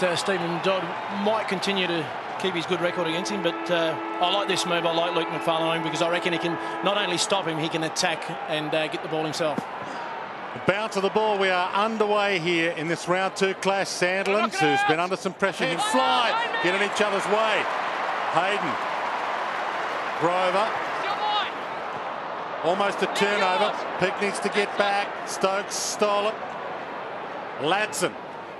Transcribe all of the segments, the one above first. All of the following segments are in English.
that Stephen Dodd might continue to keep his good record against him, but I like this move. I like Luke McFarlane because I reckon he can not only stop him, he can attack and get the ball himself. Bounce of the ball. We are underway here in this round 2 clash. Sandlands, who's been under some pressure, can fly, get in each other's way. Hayden, Grover, almost a turnover. Peake needs to get back. Stokes stole it. Ladson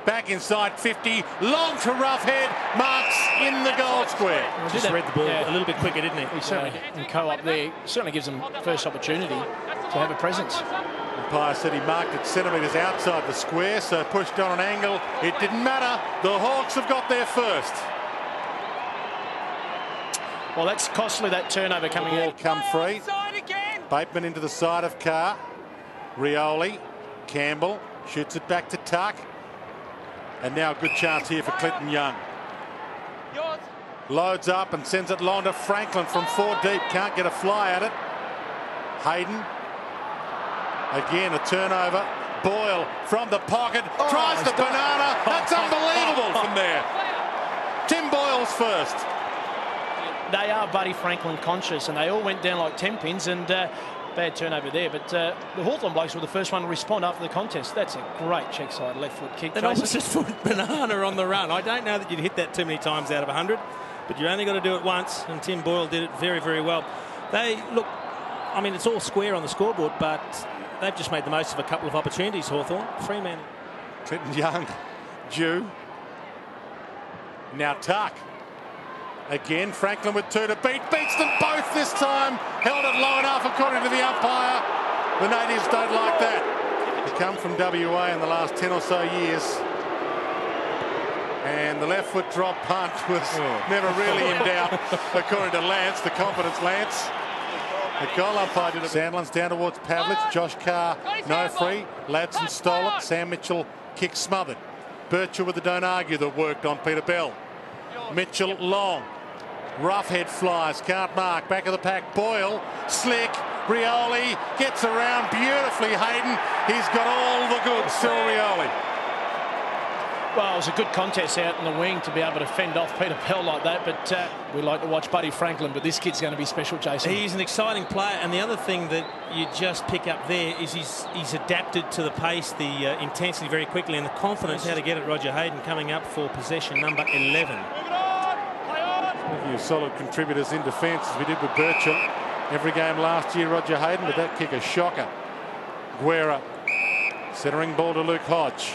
back inside 50, long to Roughhead, marks in the goal square. Just read the ball a little bit quicker, didn't he? He certainly, and co-op there, certainly gives them first opportunity to have a presence. Umpire said he marked it centimetres outside the square, so pushed on an angle. It didn't matter. The Hawks have got there first. Well, that's costly, that turnover coming out. Come free. Bateman into the side of Carr. Rioli. Campbell shoots it back to Tuck. And now a good chance here for Clinton Young. Loads up and sends it long to Franklin from 4 deep. Can't get a fly at it. Hayden. Again, a turnover. Boyle from the pocket. Tries the banana. That's unbelievable from there. Tim Boyle's first. They are Buddy Franklin conscious, and they all went down like 10 pins, and bad turnover there. But the Hawthorn blokes were the first one to respond after the contest. That's a great check side left foot kick. An opposite foot banana on the run. I don't know that you'd hit that too many times out of 100, but you only got to do it once, and Tim Boyle did it very, very well. They look, I mean, it's all square on the scoreboard, but they've just made the most of a couple of opportunities, Hawthorn. Fremantle. Clinton Young, Jew. Now Tuck. Again, Franklin with 2 to beat. Beats them both this time. Held it low enough according to the umpire. The natives don't like that. They come from WA in the last 10 or so years. And the left foot drop punt was never really in doubt, according to Lance, the confidence Lance. The goal umpire did it. Sandlands down towards Pavlich. Josh Carr, no free. Ladson stole it. Sam Mitchell kick smothered. Birchall with the don't argue that worked on Peter Bell. Mitchell long. Roughhead flies, can't mark. Back of the pack, Boyle, slick. Rioli gets around beautifully. Hayden, he's got all the goods. Still Rioli. Well, it was a good contest out in the wing to be able to fend off Peter Bell like that, but we like to watch Buddy Franklin, but this kid's going to be special, Jason. He's an exciting player, and the other thing that you just pick up there is he's adapted to the pace, the intensity very quickly, and the confidence how to get it. Roger Hayden coming up for possession number 11. A few solid contributors in defence, as we did with Birchall. Every game last year, Roger Hayden, but that kick a shocker. Guerra centering ball to Luke Hodge.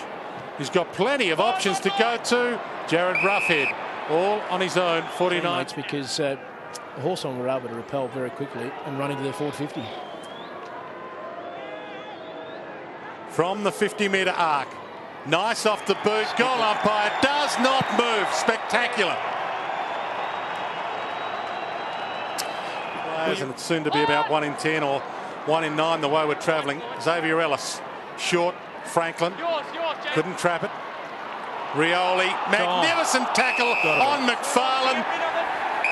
He's got plenty of options to go to. Jared Roughhead, all on his own, 49. It's because Hawthorn were able to repel very quickly and run into their forward 50. From the 50-metre arc. Nice off the boot. Goal umpire does not move. Spectacular. And it's soon to be about 1 in 10 or 1 in 9 the way we're travelling. Xavier Ellis, short. Franklin couldn't trap it. Rioli, magnificent tackle on McFarlane,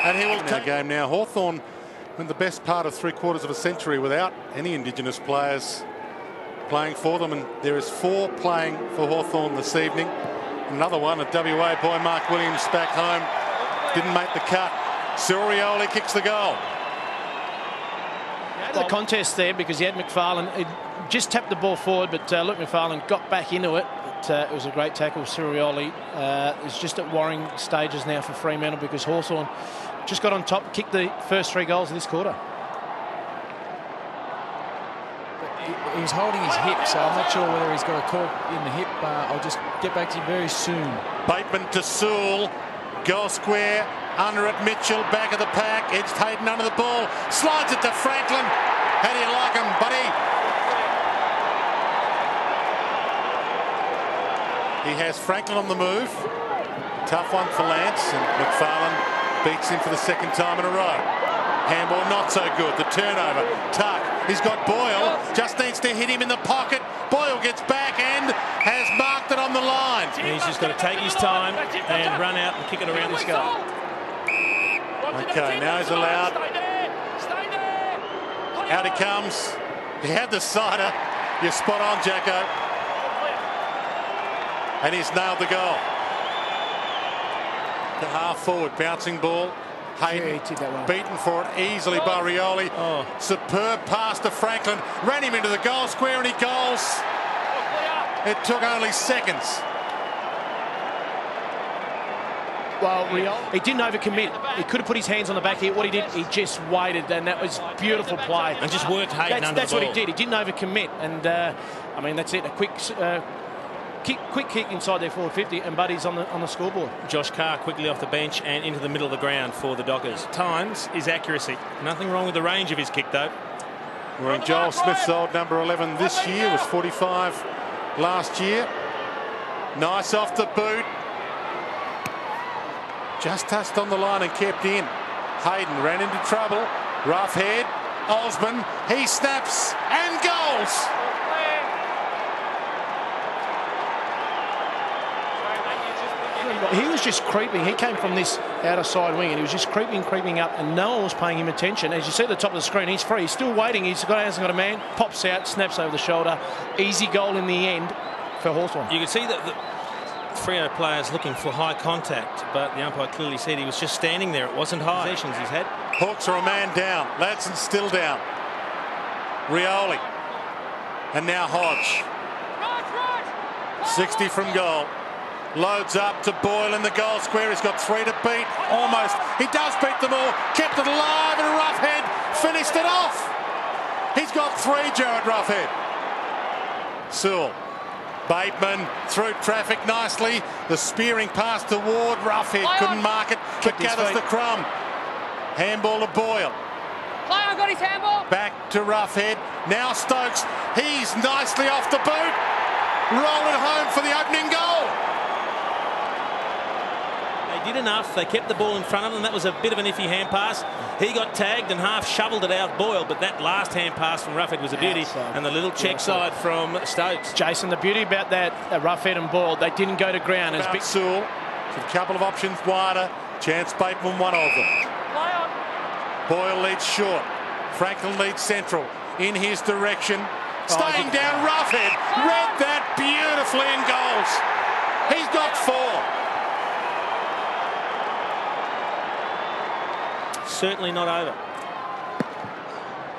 and he will take game now. Hawthorn in the best part of 3/4 of a century without any Indigenous players playing for them, and there is 4 playing for Hawthorn this evening. Another one, a WA boy, Mark Williams, back home, didn't make the cut. Cyril Rioli kicks the goal. The contest there because he had McFarlane. He just tapped the ball forward, but Luke McFarlane got back into it. It was a great tackle. Cirioli is just at worrying stages now for Fremantle because Hawthorn just got on top, kicked the first 3 goals of this quarter. He was holding his hip, so I'm not sure whether he's got a cork in the hip. I'll just get back to you very soon. Bateman to Sewell. Goal square. Under it, Mitchell, back of the pack, edged Hayden under the ball, slides it to Franklin. How do you like him, buddy? He has Franklin on the move. Tough one for Lance, and McFarlane beats him for the 2nd time in a row. Handball not so good, the turnover. Tuck, he's got Boyle, just needs to hit him in the pocket. Boyle gets back and has marked it on the line. He's just got to take his time and run out and kick it around the skull. Okay, now he's allowed. Out he comes. He had the cider. You're spot on, Jacko. And he's nailed the goal. To half forward, bouncing ball. Hayden he did that well. beaten for it easily by Rioli. Superb pass to Franklin. Ran him into the goal square and he goals. It took only seconds. Well, he didn't overcommit. He could have put his hands on the back here. What he did, he just waited, and that was beautiful play. And just worked Hayden under That's the ball. what he did. He didn't overcommit, and I mean that's it. A quick kick inside their forward 50, and Buddy's on the scoreboard. Josh Carr quickly off the bench and into the middle of the ground for the Dockers. Times is accuracy. Nothing wrong with the range of his kick, though. We're in Joel Smith's old number 11 this year, was 45 last year. Nice off the boot. Just touched on the line and kept in. Hayden ran into trouble. Roughhead. Osman. He snaps and goals. He was just creeping. He came from this outer side wing and he was just creeping up, and no one was paying him attention. As you see at the top of the screen, he's free. He's still waiting. Hasn't got a man. Pops out, snaps over the shoulder. Easy goal in the end for Hawthorn. You can see that the Freo players looking for high contact, but the umpire clearly said he was just standing there. It wasn't high. Possessions he's had. Hawks are a man down. Ladson's still down. Rioli. And now Hodge. 60 from goal. Loads up to Boyle in the goal square. He's got 3 to beat. Almost. He does beat them all. Kept it alive, and Roughhead finished it off. He's got 3, Jared Roughhead. Sewell. Bateman through traffic nicely. The spearing pass to Ward. Roughhead couldn't mark it, but gathers the crumb. Handball to Boyle. Player got his handball. Back to Roughhead. Now Stokes. He's nicely off the boot. Roll it home for the opening goal. They did enough. They kept the ball in front of them. That was a bit of an iffy hand pass. He got tagged and half shoveled it out Boyle, but that last hand pass from Roughhead was a beauty. And the little check side from Stokes. Jason, the beauty about that Roughhead and Boyle, they didn't go to ground. As big Sewell. A couple of options wider. Chance Bateman, one of them. Boyle leads short. Franklin leads central. In his direction. Staying down, Roughhead. Read that beautifully in goals. He's got 4. Certainly not over.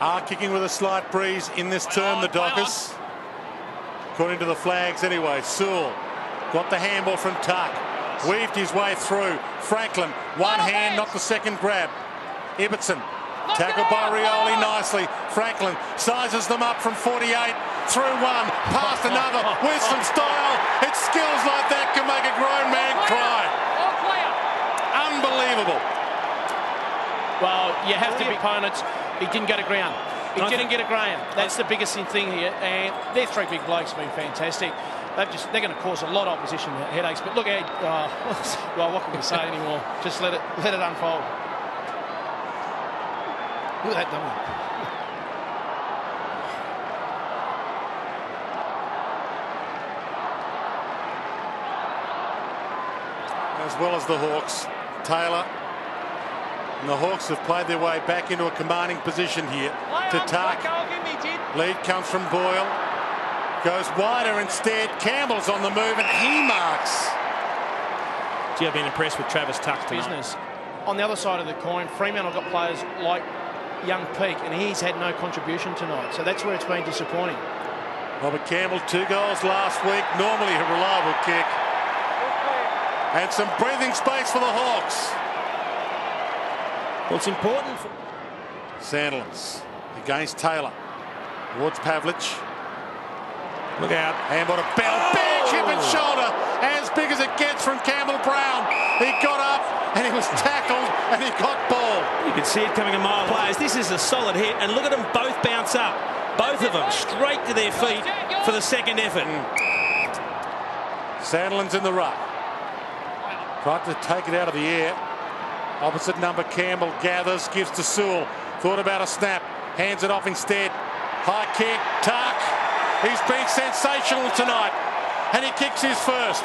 Are kicking with a slight breeze in this term, the Dockers. According to the flags anyway. Sewell got the handball from Tuck. Weaved his way through. Franklin, one hand, not the second grab. Ibbotson, tackled by Rioli nicely. Franklin sizes them up from 48. Through one, past another, with some style. It's skills like that can make a grown man cry. Unbelievable. Well, you have to be opponents. He didn't go to ground. He didn't get a ground. That's the biggest thing here. And their 3 big blokes have been fantastic. They're going to cause a lot of opposition headaches. But look at well, what can we say anymore? Just let it unfold. Look at that dummy. As well as the Hawks, Taylor. And the Hawks have played their way back into a commanding position here. To Tuck. Lead comes from Boyle. Goes wider instead. Campbell's on the move and he marks. Gee, I've been impressed with Travis Tuck tonight. Business. On the other side of the coin, Fremantle got players like young Peake, and he's had no contribution tonight. So that's where it's been disappointing. Robert Campbell, 2 goals last week. Normally a reliable kick. And some breathing space for the Hawks. Well, it's important for Sandlands against Taylor. Towards Pavlich. Look out. Handball to Bell. Big hip and shoulder. As big as it gets from Campbell Brown. He got up and he was tackled and he got ball. You can see it coming a mile away. This is a solid hit, and look at them both bounce up. Both of them straight to their feet for the second effort. Sandlands in the ruck. Tried to take it out of the air. Opposite number Campbell gathers, gives to Sewell. Thought about a snap, hands it off instead. High kick, Tuck. He's been sensational tonight, and he kicks his first.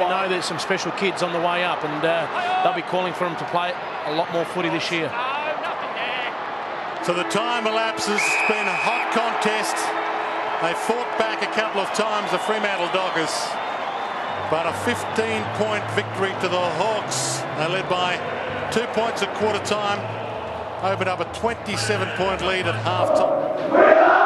Well, I know there's some special kids on the way up, and they'll be calling for him to play a lot more footy this year. So the time elapses. It's been a hot contest. They fought back a couple of times, the Fremantle Dockers. But a 15-point victory to the Hawks. They led by 2 points at quarter time. Opened up a 27-point lead at half time.